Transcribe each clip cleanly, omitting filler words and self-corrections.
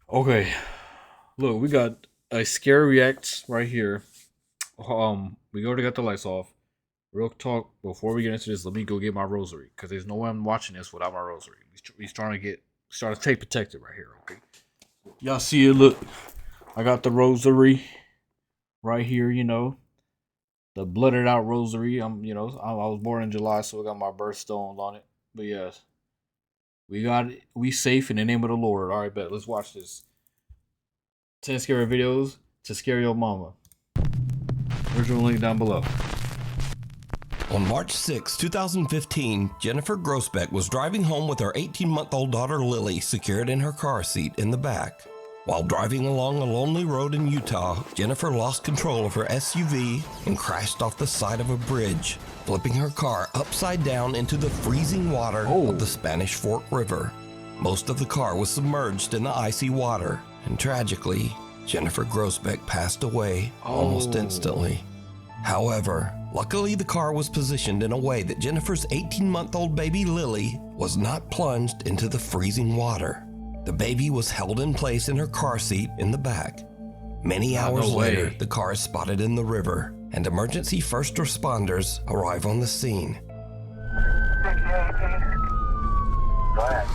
Okay, look, we got a scary react right here. We already got the lights off. Real talk. Before we get into this, let me go get my rosary because there's no one watching this without my rosary. We trying to stay protected right here. Okay, y'all see it? Look, I got the rosary right here. The blooded out rosary. I was born in July, so I got my birthstones on it. But yes, we safe in the name of the Lord. All right, bet. Let's watch this. 10 scary videos to scare your mama. Original link down below. On March 6, 2015, Jennifer Grossbeck was driving home with her 18-month-old daughter Lily secured in her car seat in the back. While driving along a lonely road in Utah, Jennifer lost control of her SUV and crashed off the side of a bridge, flipping her car upside down into the freezing water of the Spanish Fork River. Most of the car was submerged in the icy water, and tragically, Jennifer Grossbeck passed away almost instantly. However, luckily the car was positioned in a way that Jennifer's 18-month-old baby Lily was not plunged into the freezing water. The baby was held in place in her car seat in the back. Many hours later, the car is spotted in the river, and emergency first responders arrive on the scene. Go ahead.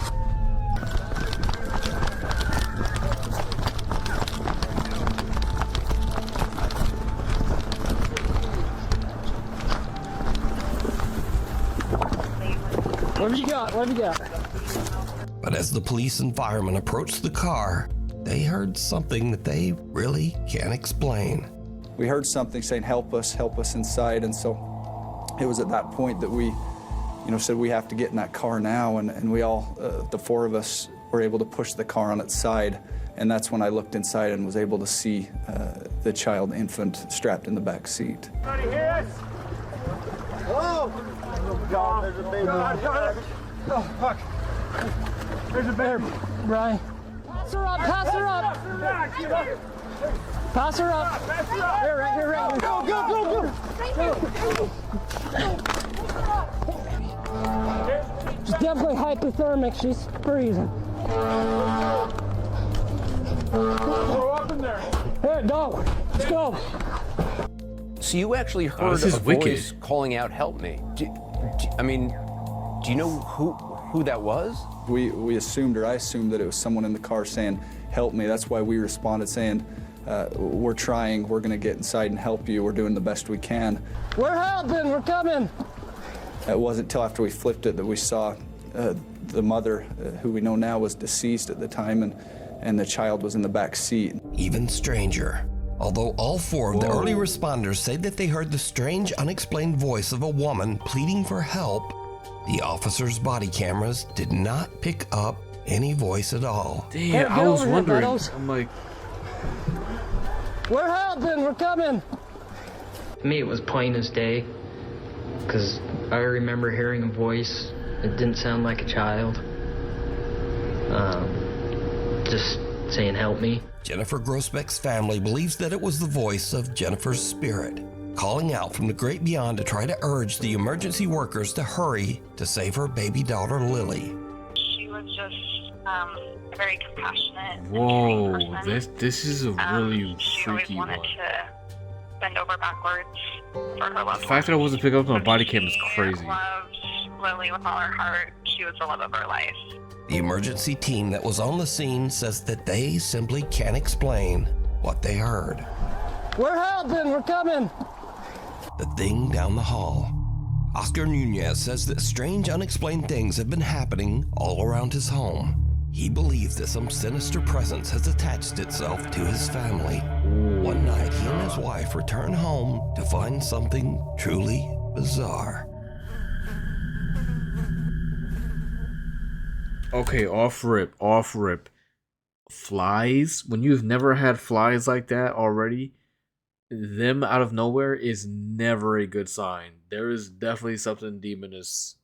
What have you got? What have you got? But as the police and firemen approached the car, they heard something that they really can't explain. We heard something saying, help us inside. And so it was at that point that we, said we have to get in that car now. And we all, the four of us, were able to push the car on its side. And that's when I looked inside and was able to see the child infant strapped in the back seat. Anybody hear us? Hello? God, there's a baby. Oh, fuck. There's a baby. Brian. Pass her up, pass her up. Pass her up. Pass her up. Here, right here, right here. Go. She's definitely hypothermic. She's freezing. Throw up in there. Here, go. Let's go. So you actually heard this is a wicked. voice calling out, "Help me." Do you know who that was? We assumed, or I assumed, that it was someone in the car saying, help me. That's why we responded saying, we're trying, we're gonna get inside and help you. We're doing the best we can. We're helping, we're coming. It wasn't until after we flipped it that we saw the mother, who we know now was deceased at the time, and the child was in the back seat. Even stranger. Although all four of the early responders say that they heard the strange, unexplained voice of a woman pleading for help, the officers' body cameras did not pick up any voice at all. Damn, Get I was over here, wondering. Meadows. I'm like, We're helping, we're coming. To me, it was plain as day, because I remember hearing a voice. It didn't sound like a child. Just saying, help me. Jennifer Grossbeck's family believes that it was the voice of Jennifer's spirit, calling out from the great beyond to try to urge the emergency workers to hurry to save her baby daughter Lily. She was just a very compassionate whoa, and caring person. this is a really She always freaky wanted one. to bend over backwards for her loved The fact that I wasn't picking up on the body cam is crazy. She loved Lily with all her heart. She was the love of her life. The emergency team that was on the scene says that they simply can't explain what they heard. We're helping, we're coming. The thing down the hall. Oscar Nunez says that strange, unexplained things have been happening all around his home. He believes that some sinister presence has attached itself to his family. One night, he and his wife return home to find something truly bizarre. Okay, off rip. Flies? When you've never had flies like that already, them out of nowhere is never a good sign. There is definitely something demonous,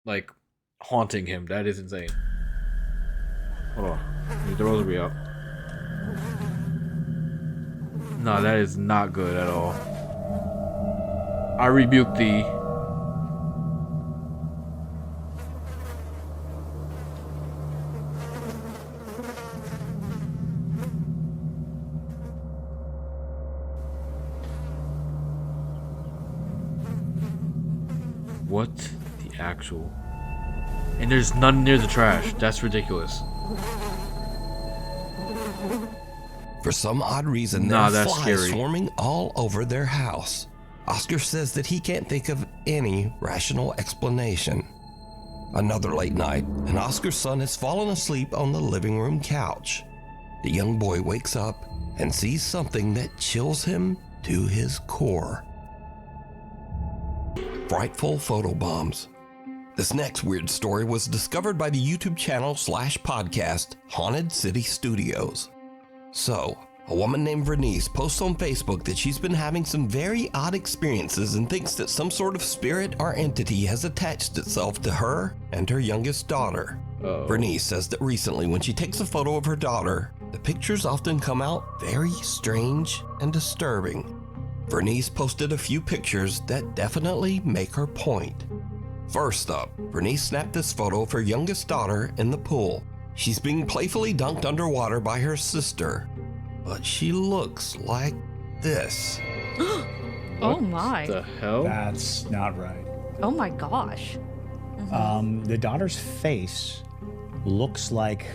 like, haunting him. That is insane. Hold on. Need the rosary out. No, that is not good at all. I rebuke thee. What the actual? And there's none near the trash. That's ridiculous. For some odd reason, there Nah, are that's flies scary. swarming all over their house. Oscar says that he can't think of any rational explanation. Another late night, and Oscar's son has fallen asleep on the living room couch. The young boy wakes up and sees something that chills him to his core. Frightful photobombs. This next weird story was discovered by the YouTube channel / podcast Haunted City Studios. So, a woman named Vernice posts on Facebook that she's been having some very odd experiences and thinks that some sort of spirit or entity has attached itself to her and her youngest daughter. Vernice says that recently when she takes a photo of her daughter, the pictures often come out very strange and disturbing. Vernice posted a few pictures that definitely make her point. First up, Vernice snapped this photo of her youngest daughter in the pool. She's being playfully dunked underwater by her sister, but she looks like this. Oh my. The hell? That's not right. Oh my gosh. The daughter's face looks like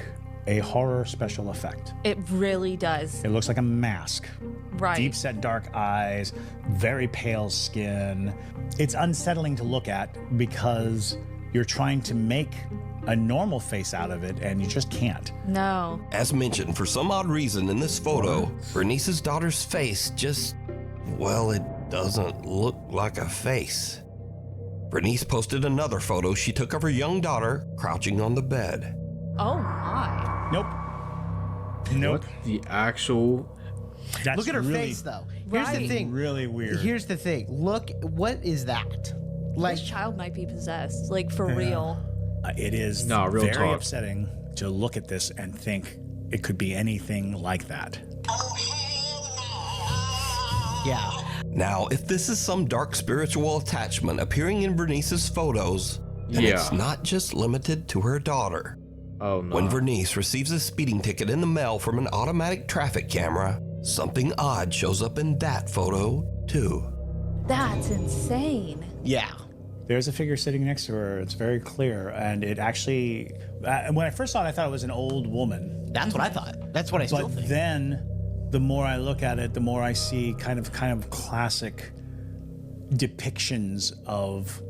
a horror special effect. It really does. It looks like a mask. Right. Deep set dark eyes, very pale skin. It's unsettling to look at because you're trying to make a normal face out of it and you just can't. No. As mentioned, for some odd reason in this photo, Bernice's daughter's face just, well, it doesn't look like a face. Bernice posted another photo she took of her young daughter crouching on the bed. Oh my. Nope. Nope. What the actual? That's Look at her really, face, though. Here's the Right. thing. Really weird. Here's the thing. Look, what is that? Like, This child might be possessed, like for real. It is No, real very talk. upsetting to look at this and think it could be anything like that. yeah. Now, if this is some dark spiritual attachment appearing in Bernice's photos, then it's Yeah. not just limited to her daughter. Oh no. When Vernice receives a speeding ticket in the mail from an automatic traffic camera, something odd shows up in that photo, too. That's insane. Yeah. There's a figure sitting next to her. It's very clear. And it actually, when I first saw it, I thought it was an old woman. That's what I thought. That's what I still But think. then, the more I look at it, the more I see kind of classic depictions of,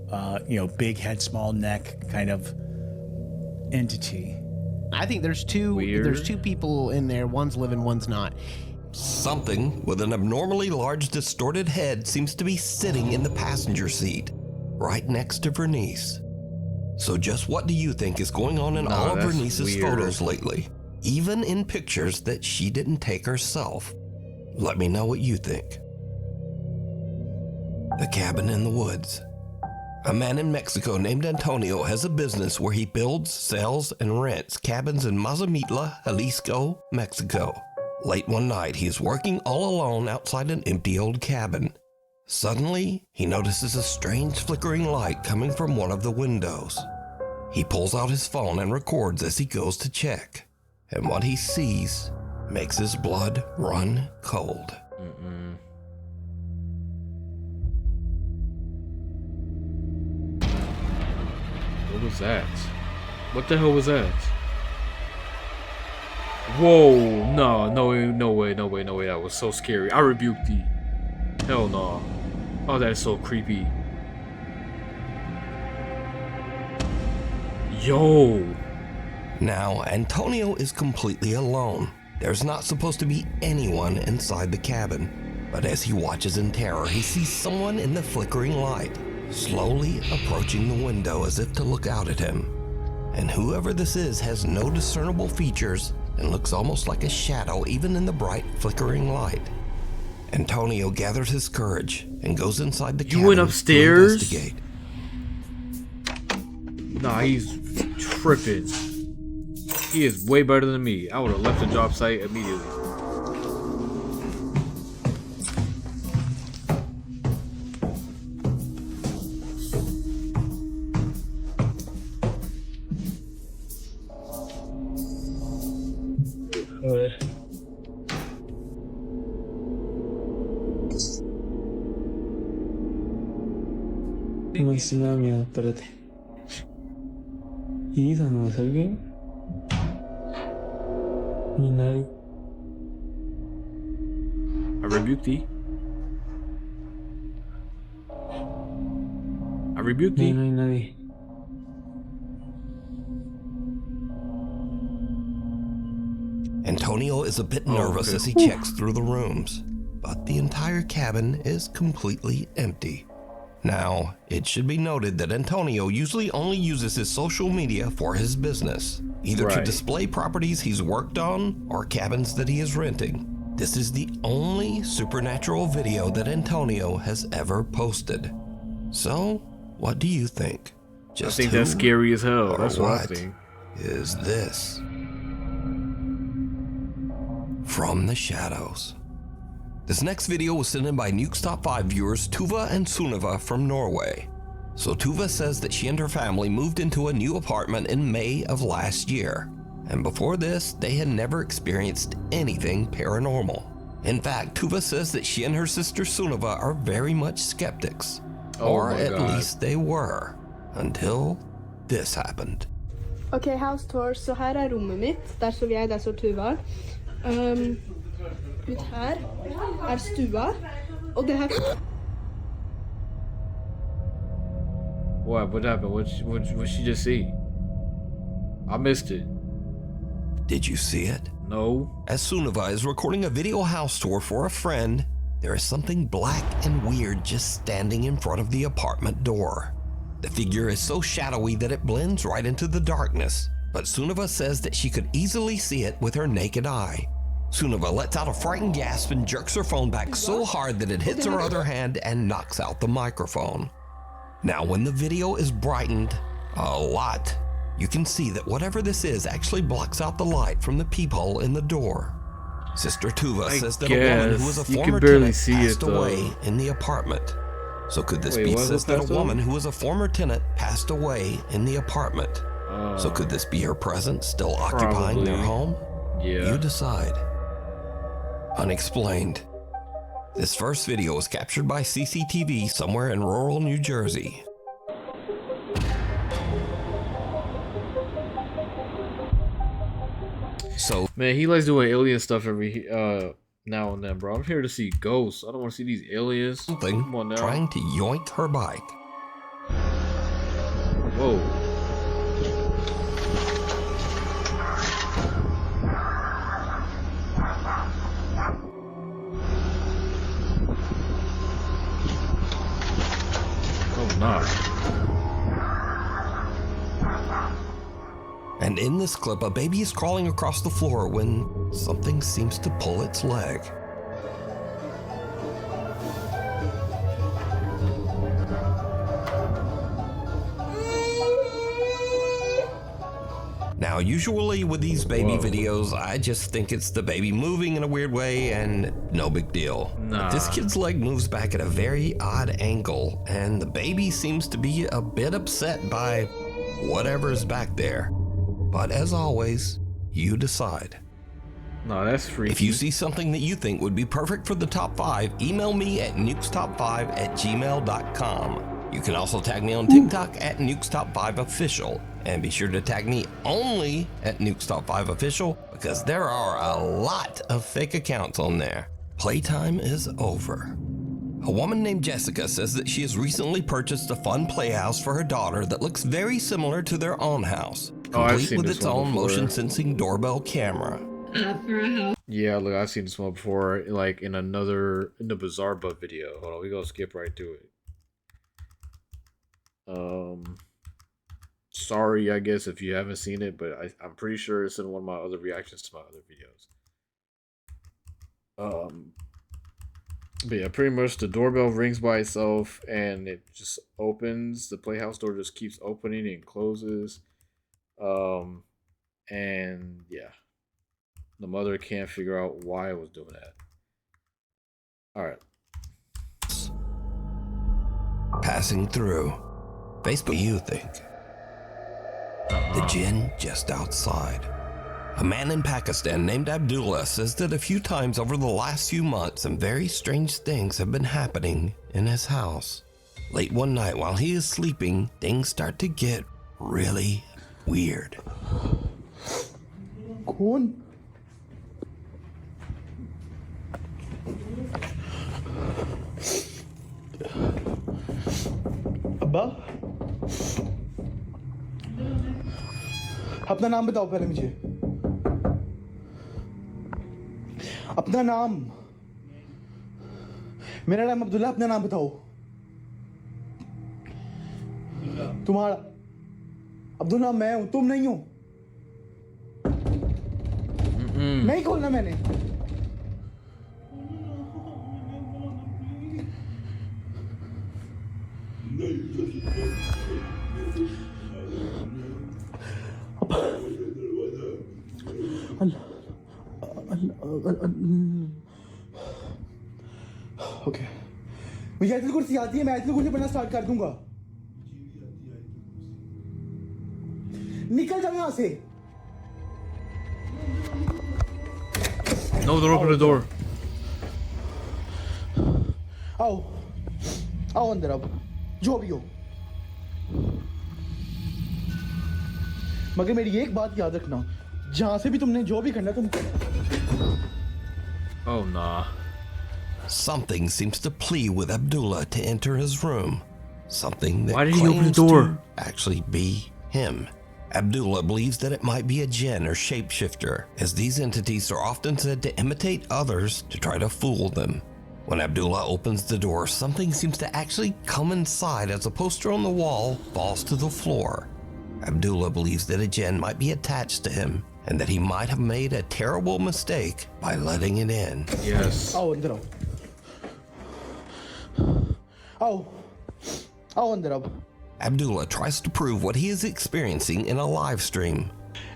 big head, small neck kind of entity. I think there's two people in there. One's living, one's not. Something with an abnormally large distorted head seems to be sitting in the passenger seat, right next to Vernice. So just what do you think is going on in all of that's Vernice's weird. photos lately? Even in pictures that she didn't take herself. Let me know what you think. The cabin in the woods. A man in Mexico named Antonio has a business where he builds, sells, and rents cabins in Mazamitla, Jalisco, Mexico. Late one night, he is working all alone outside an empty old cabin. Suddenly, he notices a strange flickering light coming from one of the windows. He pulls out his phone and records as he goes to check. And what he sees makes his blood run cold. What was that? What the hell was that? Whoa! No way! That was so scary. I rebuked thee. Hell no. Oh, that is so creepy. Yo! Now, Antonio is completely alone. There's not supposed to be anyone inside the cabin. But as he watches in terror, he sees someone in the flickering light, slowly approaching the window as if to look out at him. And whoever this is has no discernible features and looks almost like a shadow even in the bright flickering light. Antonio gathers his courage and goes inside the cabin. You went upstairs? to investigate. Nah, he's tripping. He is way better than me. I would have left the job site immediately. Imagínate. Isa, no es alguien. Ni nadie. I rebuke thee. I rebuke thee. No hay nadie. Antonio is a bit nervous as he checks through the rooms, but the entire cabin is completely empty. Now, it should be noted that Antonio usually only uses his social media for his business, either to display properties he's worked on or cabins that he is renting. This is the only supernatural video that Antonio has ever posted. So, what do you think? I think that's scary as hell. That's what I think. Is this? From the shadows. This next video was sent in by Nuke's Top 5 viewers Tuva and Sunniva from Norway. So Tuva says that she and her family moved into a new apartment in May of last year. And before this, they had never experienced anything paranormal. In fact, Tuva says that she and her sister Sunniva are very much skeptics. Or at least they were. Until this happened. Okay, house tour. Så här är rummet mitt. Där står jag, där står Tuva. Ut här är stua. Och det här... What happened? What she just see? I missed it. Did you see it? No. As Sunniva is recording a video house tour for a friend, there is something black and weird just standing in front of the apartment door. The figure is so shadowy that it blends right into the darkness, but Sunniva says that she could easily see it with her naked eye. Sunniva lets out a frightened gasp and jerks her phone back so hard that it hits her other hand and knocks out the microphone. Now, when the video is brightened a lot, you can see that whatever this is actually blocks out the light from the peephole in the door. Sister Tuva says that a woman who was a former tenant passed away in the apartment. So could this be says that a woman who was a former tenant passed away in the apartment? So could this be her presence still occupying their home? Yeah. You decide. Unexplained. This first video was captured by CCTV somewhere in rural New Jersey. So, man, he likes doing alien stuff every now and then, bro. I'm here to see ghosts. I don't want to see these aliens. Something Come on now. trying to yoink her bike. Whoa. Oh, nah. And in this clip, a baby is crawling across the floor when something seems to pull its leg. Now, usually with these baby videos, I just think it's the baby moving in a weird way and no big deal. Nah. This kid's leg moves back at a very odd angle, and the baby seems to be a bit upset by whatever's back there. But as always, you decide. No, that's freaky. If you see something that you think would be perfect for the top 5, email me at nukestop5@gmail.com. You can also tag me on TikTok at nukestop5official, and be sure to tag me only at nukestop5official because there are a lot of fake accounts on there. Playtime is over. A woman named Jessica says that she has recently purchased a fun playhouse for her daughter that looks very similar to their own house, complete with its own motion-sensing doorbell camera. Yeah, look, I've seen this one before, like in the Bizarre Butt video. Hold on, we gonna skip right to it. Sorry, I guess if you haven't seen it, but I'm pretty sure it's in one of my other reactions to my other videos. But yeah, pretty much the doorbell rings by itself and it just opens. The playhouse door just keeps opening and closes. And yeah, the mother can't figure out why it was doing that. All right. Passing through. Facebook, you think? The jinn just outside. A man in Pakistan named Abdullah says that a few times over the last few months some very strange things have been happening in his house. Late one night while he is sleeping, things start to get really weird. कौन? अब्बा, अपना नाम बताओ पहले मुझे. अपना नाम. मेरा नाम अब्दुल्ला. अपना नाम बताओ. तुम्हारा. अब्दुल्ला मैं हूं, तुम नहीं हो. नहीं खोलना मैंने. ओके, मुझे आयतुल कुर्सी आती है. मैं आयतुल कुर्सी पढ़ना स्टार्ट कर दूंगा. निकल जाओ यहां से. No, don't open the door. आओ आओ अंदर. अब जो भी हो, मगर मेरी एक बात याद रखना, जहां से भी तुमने जो भी करना तुम. Oh nah. Something seems to plead with Abdullah to enter his room. Something that Why did he open the claims door? to actually be him. Abdullah believes that it might be a jinn or shapeshifter, as these entities are often said to imitate others to try to fool them. When Abdullah opens the door, something seems to actually come inside as a poster on the wall falls to the floor. Abdullah believes that a jinn might be attached to him and that he might have made a terrible mistake by letting it in. Yes. आओ अंदर. आओ आओ अंदर. अब Abdullah tries to prove what he is experiencing in a live stream.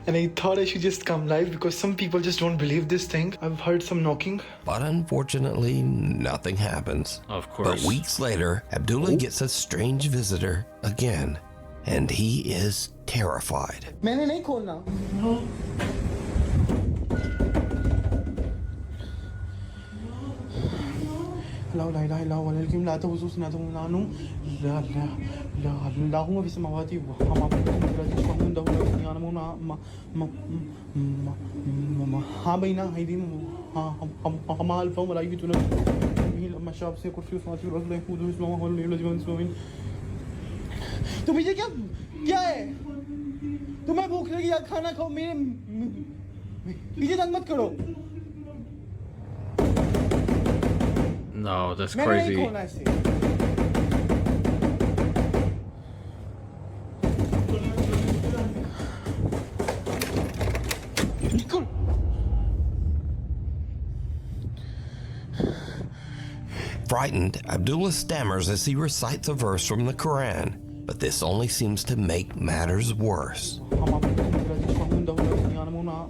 And I thought I should just come live because some people just don't believe this thing. I've heard some knocking. But unfortunately, nothing happens. Of course. But weeks later, Abdullah gets a strange visitor again, and he is terrified. मैंने नहीं खोलना. لا لا إله إلا هو الحكيم لا تأخذه سنة ولا نوم لا لا لا لا هو في السماوات وهم لا تشفعون له لا يعلمون ما ها بين أيديهم ما ألفهم ولا يجدون لما شاب से कुर्सी उस माची रस ले खुद इसमें माहौल ले लो जीवन इसमें तो मुझे क्या क्या है तुम्हें भूख लगी या खाना खाओ मेरे मुझे तंग मत करो. No, that's मैंने नहीं crazy. खोलना इसे. Frightened, Abdullah stammers as he recites a verse from the Quran, but this only seems to make matters worse.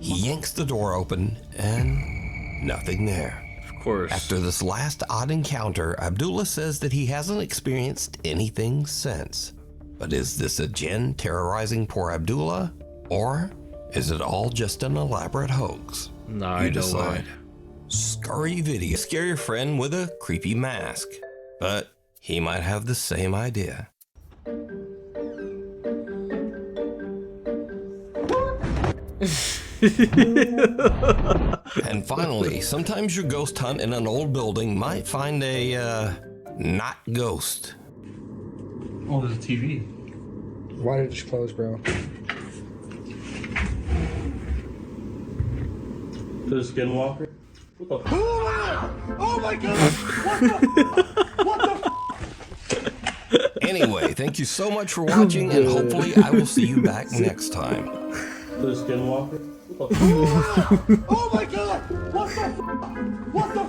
He yanks the door open, and nothing there. Of course. After this last odd encounter, Abdullah says that he hasn't experienced anything since. But is this a jinn terrorizing poor Abdullah? Or is it all just an elaborate hoax? Nah, You no decide. way. Scurry video. Scare your friend with a creepy mask. But he might have the same idea. And finally, sometimes your ghost hunt in an old building might find a, not ghost. Oh, there's a TV. Why did it just close, bro? There's a skinwalker. What the? Oh my god! What the? Anyway, thank you so much for watching, and hopefully I will see you back next time. There's a skinwalker. What the? Oh my god! What the? What the?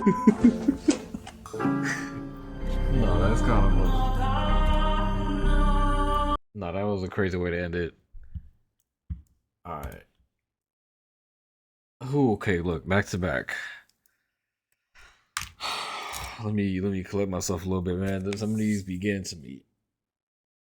No, that's kind of funny. No, that was a crazy way to end it. Alright. Ooh, okay, look, back to back. Let me collect myself a little bit, man. Some of these be getting to me.